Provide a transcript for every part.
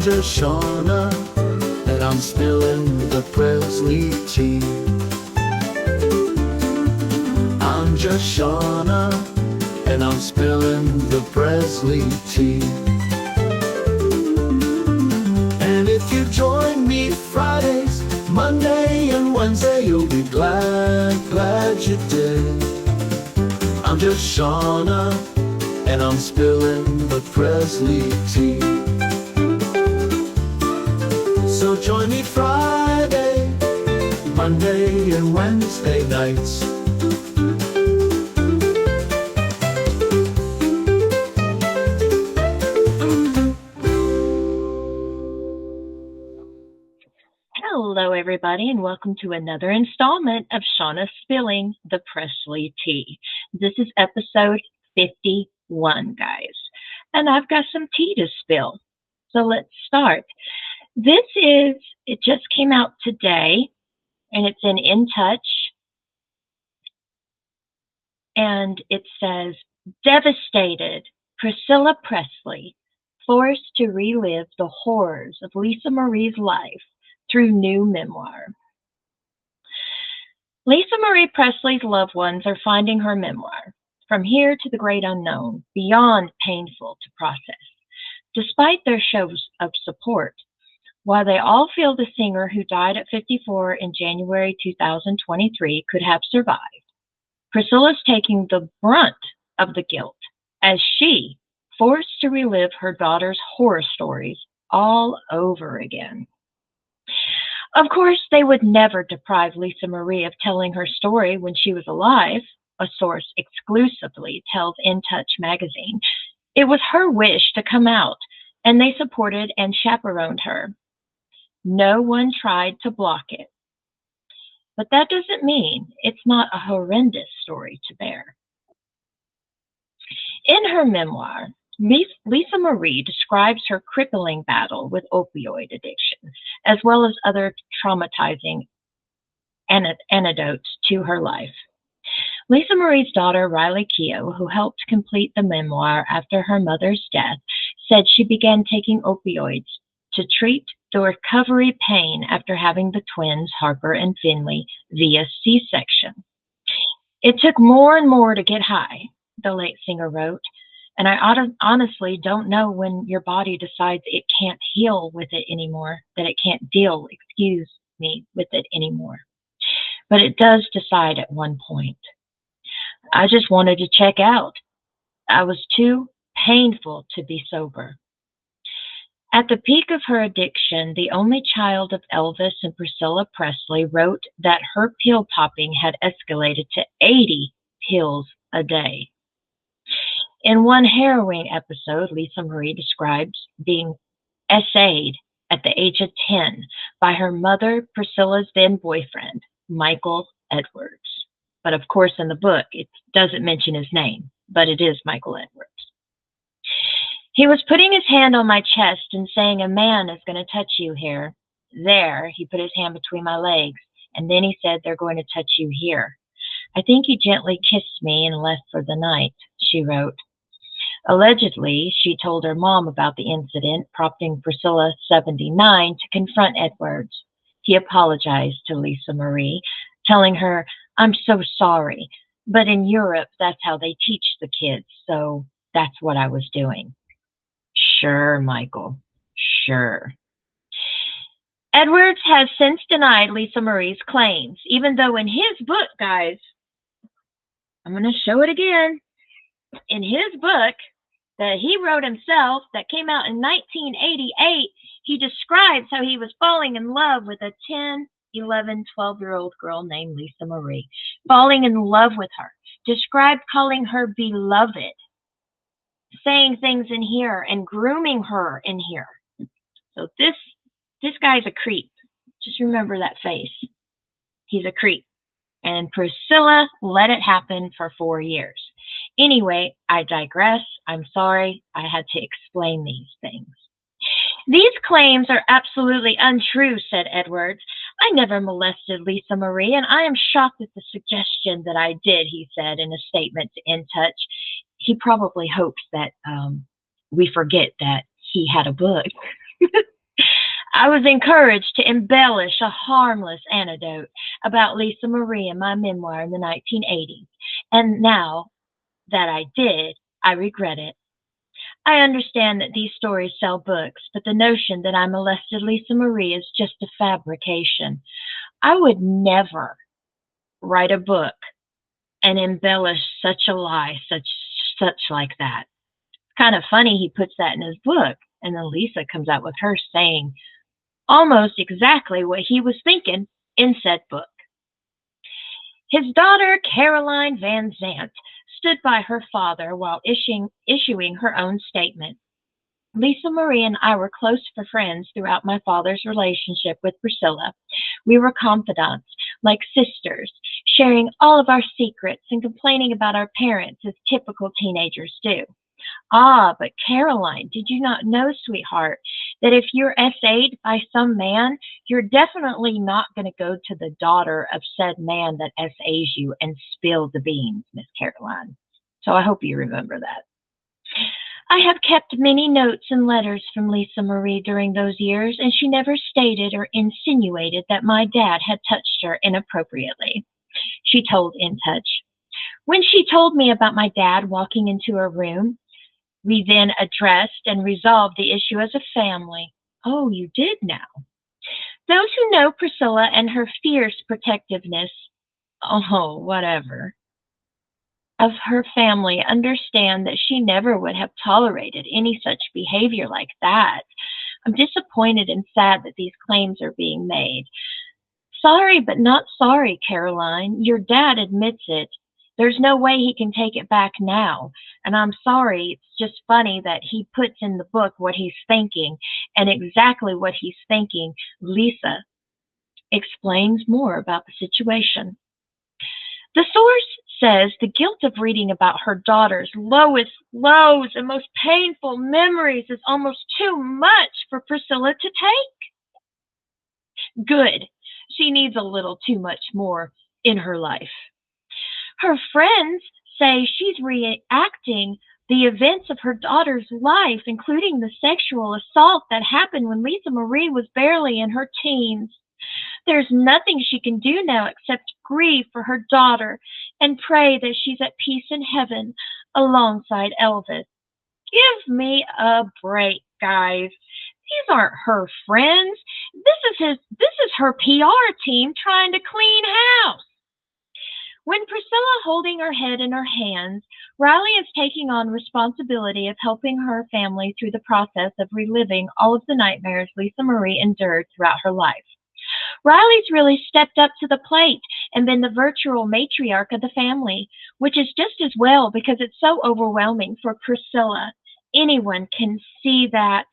just Shauna, and I'm spilling the Presley tea. I'm just Shauna, and I'm spilling the Presley tea. And if you join me Fridays, Monday and Wednesday, you'll be glad you did. I'm just Shauna, and I'm spilling the Presley tea. So join me Friday, Monday and Wednesday nights. Hello, everybody, and welcome to another installment of Shauna Spilling the Presley Tea. This is episode 51, guys, and I've got some tea to spill. So let's start. It just came out today, and it's In Touch, and it says, devastated, Priscilla Presley, forced to relive the horrors of Lisa Marie's life through new memoir. Lisa Marie Presley's loved ones are finding her memoir, From Here to the Great Unknown, beyond painful to process. Despite their shows of support, while they all feel the singer who died at 54 in January 2023 could have survived, Priscilla's taking the brunt of the guilt as she forced to relive her daughter's horror stories all over again. Of course, they would never deprive Lisa Marie of telling her story when she was alive, a source exclusively tells In Touch magazine. It was her wish to come out, and they supported and chaperoned her. No one tried to block it. But that doesn't mean it's not a horrendous story to bear. In her memoir, Lisa Marie describes her crippling battle with opioid addiction, as well as other traumatizing anecdotes to her life. Lisa Marie's daughter, Riley Keough, who helped complete the memoir after her mother's death, said she began taking opioids to treat the recovery pain after having the twins, Harper and Finley, via C-section. It took more and more to get high, the late singer wrote. And I honestly don't know when your body decides it can't heal with it anymore, that it can't deal, with it anymore. But it does decide at one point. I just wanted to check out. I was too painful to be sober. At the peak of her addiction, the only child of Elvis and Priscilla Presley wrote that her pill popping had escalated to 80 pills a day. In one harrowing episode, Lisa Marie describes being essayed at the age of 10 by her mother, Priscilla's then boyfriend, Michael Edwards. But of course, in the book, it doesn't mention his name, but it is Michael Edwards. He was putting his hand on my chest and saying, "A man is going to touch you here." There, he put his hand between my legs, and then he said, "They're going to touch you here." I think he gently kissed me and left for the night, she wrote. Allegedly, she told her mom about the incident, prompting Priscilla, 79, to confront Edwards. He apologized to Lisa Marie, telling her, "I'm so sorry, but in Europe, that's how they teach the kids, so that's what I was doing." Sure, Michael, sure. Edwards has since denied Lisa Marie's claims, even though in his book, guys, I'm going to show it again. In his book that he wrote himself, that came out in 1988, he describes how he was falling in love with a 10, 11, 12-year-old girl named Lisa Marie, falling in love with her, described calling her beloved, saying things in here and grooming her in here. So this guy's a creep. Just remember that face. He's a creep. And Priscilla let it happen for 4 years. Anyway, I digress. I'm sorry. I had to explain these things. These claims are absolutely untrue, said Edwards. I never molested Lisa Marie, and I am shocked at the suggestion that I did, he said in a statement to In Touch. He probably hopes that we forget that he had a book. I was encouraged to embellish a harmless anecdote about Lisa Marie in my memoir in the 1980s, and now that I did, I regret it. I understand that these stories sell books, but the notion that I molested Lisa Marie is just a fabrication. I would never write a book and embellish such a lie, such like that. It's kind of funny he puts that in his book, and then Lisa comes out with her saying almost exactly what he was thinking in said book. His daughter, Caroline Van Zant, stood by her father while issuing her own statement. Lisa Marie and I were close friends throughout my father's relationship with Priscilla. We were confidants, like sisters, sharing all of our secrets and complaining about our parents as typical teenagers do. Ah, but Caroline, did you not know, sweetheart, that if you're SA'd by some man, you're definitely not going to go to the daughter of said man that SA's you and spill the beans, Miss Caroline. So I hope you remember that. I have kept many notes and letters from Lisa Marie during those years, and she never stated or insinuated that my dad had touched her inappropriately. She told In Touch. When she told me about my dad walking into her room, we then addressed and resolved the issue as a family. Oh, you did now. Those who know Priscilla and her fierce protectiveness, oh, whatever, of her family understand that she never would have tolerated any such behavior like that. I'm disappointed and sad that these claims are being made. Sorry, but not sorry, Caroline. Your dad admits it. There's no way he can take it back now. And I'm sorry, it's just funny that he puts in the book what he's thinking, and exactly what he's thinking, Lisa explains more about the situation. The source says the guilt of reading about her daughter's lowest lows and most painful memories is almost too much for Priscilla to take. Good. She needs a little too much more in her life. Her friends say she's reacting the events of her daughter's life, including the sexual assault that happened when Lisa Marie was barely in her teens. There's nothing she can do now except grieve for her daughter and pray that she's at peace in heaven alongside Elvis. Give me a break, guys. These aren't her friends. This is her PR team trying to clean house. When Priscilla holding her head in her hands, Riley is taking on responsibility of helping her family through the process of reliving all of the nightmares Lisa Marie endured throughout her life. Riley's really stepped up to the plate and been the virtual matriarch of the family, which is just as well because it's so overwhelming for Priscilla. Anyone can see that.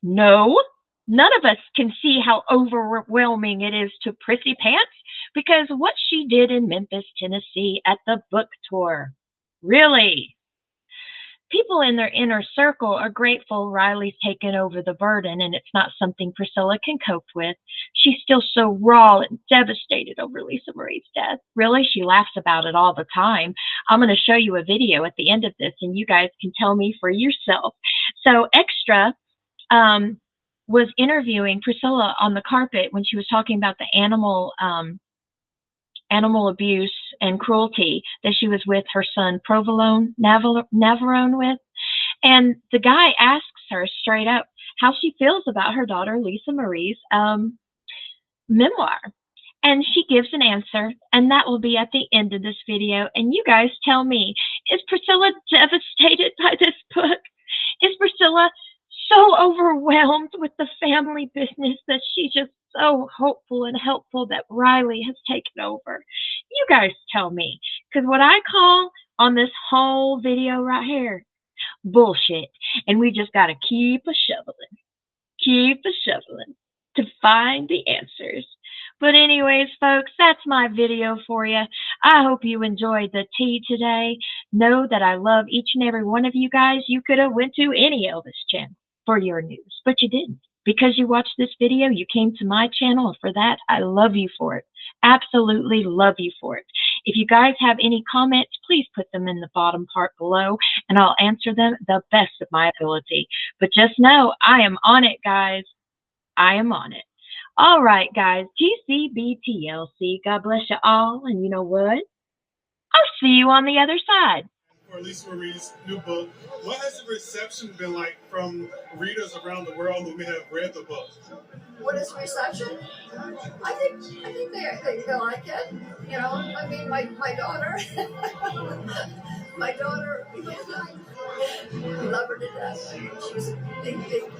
No, none of us can see how overwhelming it is to Prissy Pants because what she did in Memphis, Tennessee at the book tour. Really? People in their inner circle are grateful Riley's taken over the burden and it's not something Priscilla can cope with. She's still so raw and devastated over Lisa Marie's death. Really, she laughs about it all the time. I'm going to show you a video at the end of this and you guys can tell me for yourself. So Extra was interviewing Priscilla on the carpet when she was talking about the animal abuse and cruelty that she was with her son Provolone Navarone with. And the guy asks her straight up how she feels about her daughter Lisa Marie's memoir. And she gives an answer, and that will be at the end of this video. And you guys tell me, is Priscilla devastated by this book? Is Priscilla so overwhelmed with the family business that she's just so hopeful and helpful that Riley has taken over? You guys tell me, because what I call on this whole video right here, bullshit. And we just got to keep a shoveling to find the answers. But anyways, folks, that's my video for you. I hope you enjoyed the tea today. Know that I love each and every one of you guys. You could have went to any Elvis channel for your news, but you didn't. Because you watched this video, you came to my channel, and for that, I love you for it. Absolutely love you for it. If you guys have any comments, please put them in the bottom part below, and I'll answer them the best of my ability. But just know, I am on it, guys. I am on it. All right, guys. GCBTLC. God bless you all. And you know what? I'll see you on the other side. For Lisa Marie's new book. What has the reception been like from readers around the world who may have read the book? What is reception? I think they like it. You know, I mean, my daughter, my daughter, I love her to death. I mean,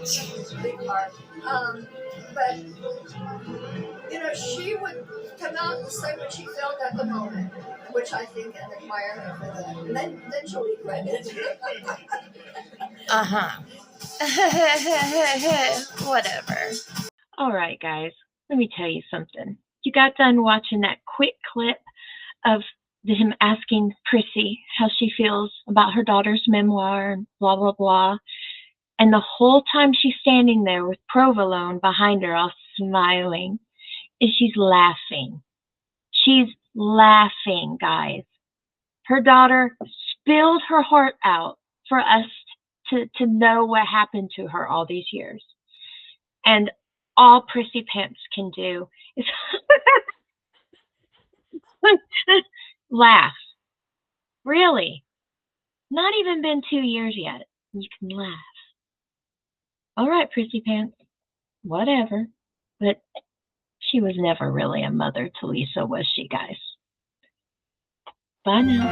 she was a big part. But you know, she would come out and say what she felt at the moment, which I think and admire her for that. And then she'll regret it. Uh-huh. Whatever. All right, guys. Let me tell you something. You got done watching that quick clip of him asking Prissy how she feels about her daughter's memoir and blah, blah, blah. And the whole time she's standing there with Provolone behind her, all smiling, is she's laughing. She's laughing, guys. Her daughter spilled her heart out for us to know what happened to her all these years. And all Prissy Pants can do is laugh. Really. Not even been 2 years yet. You can laugh. All right, Prissy Pants. Whatever. But she was never really a mother to Lisa, was she, guys? Bye now.